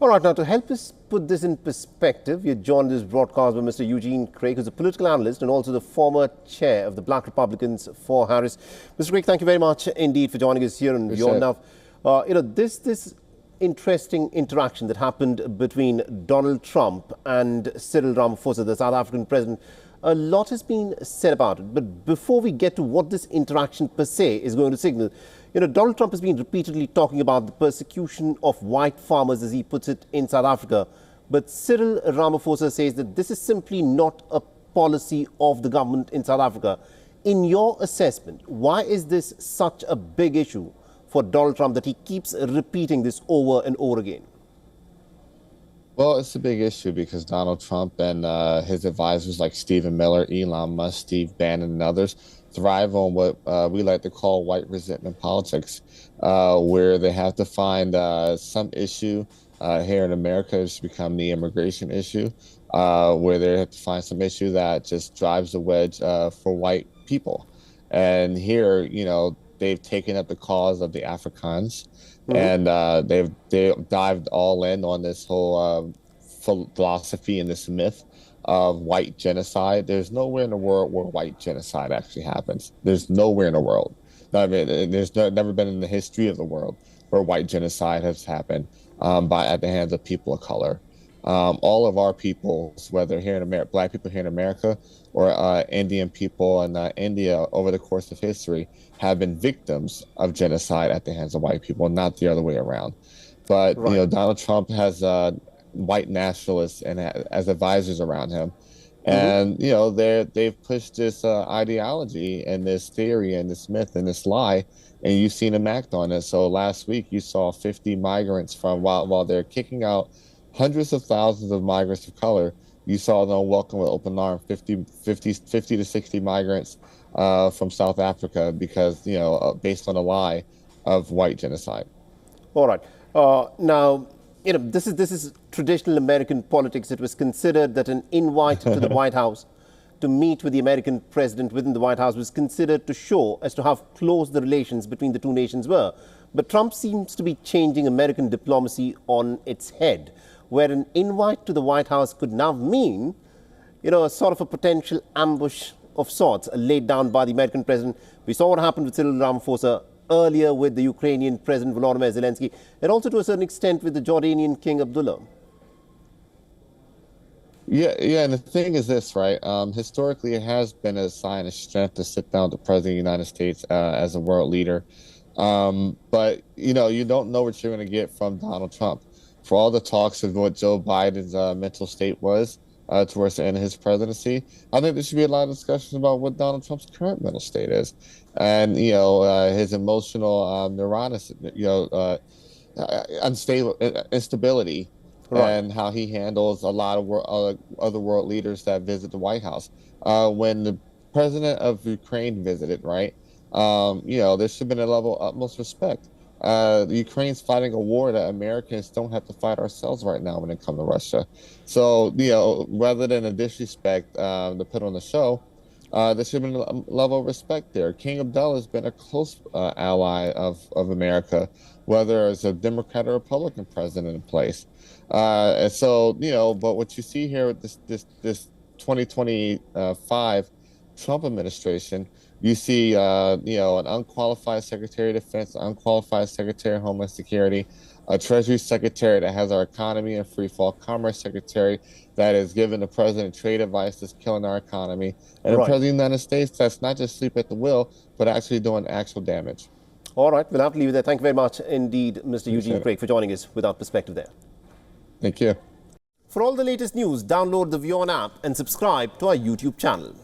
All right, now to help us put this in perspective, we are joined this broadcast by Mr. Eugene Craig, who's a political analyst and also the former chair of the Black Republicans for Harris. Mr. Craig, thank you very much indeed for joining us here on WION. Now, this interesting interaction that happened between Donald Trump and Cyril Ramaphosa, the South African president, a lot has been said about it. But before we get to what this interaction per se is going to signal, Donald Trump has been repeatedly talking about the persecution of white farmers, as he puts it, in South Africa. But Cyril Ramaphosa says that this is simply not a policy of the government in South Africa. In your assessment, why is this such a big issue for Donald Trump that he keeps repeating this over and over again? Well, it's a big issue because Donald Trump and his advisors like Stephen Miller, Elon Musk, Steve Bannon, and others thrive on what we like to call white resentment politics, where they have to find some issue here in America has become the immigration issue, where they have to find some issue that just drives the wedge for white people. And here, they've taken up the cause of the Afrikaans, and they've dived all in on this whole philosophy and this myth of white genocide. There's nowhere in the world where white genocide actually happens. There's nowhere in the world. I mean, there's never been in the history of the world where white genocide has happened at the hands of people of color. All of our peoples, whether here in America, Black people here in America, or Indian people in India over the course of history, have been victims of genocide at the hands of white people, not the other way around. But right. Donald Trump has white nationalists and as advisors around him, and they've pushed this ideology and this theory and this myth and this lie, and you've seen them act on it. So last week you saw 50 migrants from while they're kicking out hundreds of thousands of migrants of color, you saw them welcome with open arms 50 to 60 migrants from South Africa because, based on a lie of white genocide. All right. Now, this is traditional American politics. It was considered that an invite to the White House to meet with the American president within the White House was considered to show as to how close the relations between the two nations were. But Trump seems to be changing American diplomacy on its head, where an invite to the White House could now mean, a sort of a potential ambush of sorts laid down by the American president. We saw what happened with Cyril Ramaphosa earlier with the Ukrainian President Volodymyr Zelensky, and also to a certain extent with the Jordanian King Abdullah. Yeah, and the thing is this, right? Historically, it has been a sign of strength to sit down with the President of the United States as a world leader. But, you don't know what you're going to get from Donald Trump. For all the talks of what Joe Biden's mental state was towards the end of his presidency, I think there should be a lot of discussions about what Donald Trump's current mental state is. And, his emotional instability, right, and how he handles a lot of other world leaders that visit the White House. When the president of Ukraine visited, right, there should have been a level of utmost respect. Ukraine's fighting a war that Americans don't have to fight ourselves right now when it comes to Russia. So, rather than a disrespect to put on the show, there should have been a level of respect there. King Abdullah has been a close ally of America, whether it's a Democrat or Republican president in place. And so, but what you see here with this 2025 Trump administration, you see, an unqualified Secretary of Defense, unqualified Secretary of Homeland Security, a Treasury Secretary that has our economy in free fall, Commerce Secretary that is giving the president trade advice that's killing our economy, and right, the President of the United States that's not just sleep at the wheel, but actually doing actual damage. All right, we'll have to leave it there. Thank you very much indeed, Mr. Eugene Craig, for joining us with our perspective there. Thank you. For all the latest news, download the WION app and subscribe to our YouTube channel.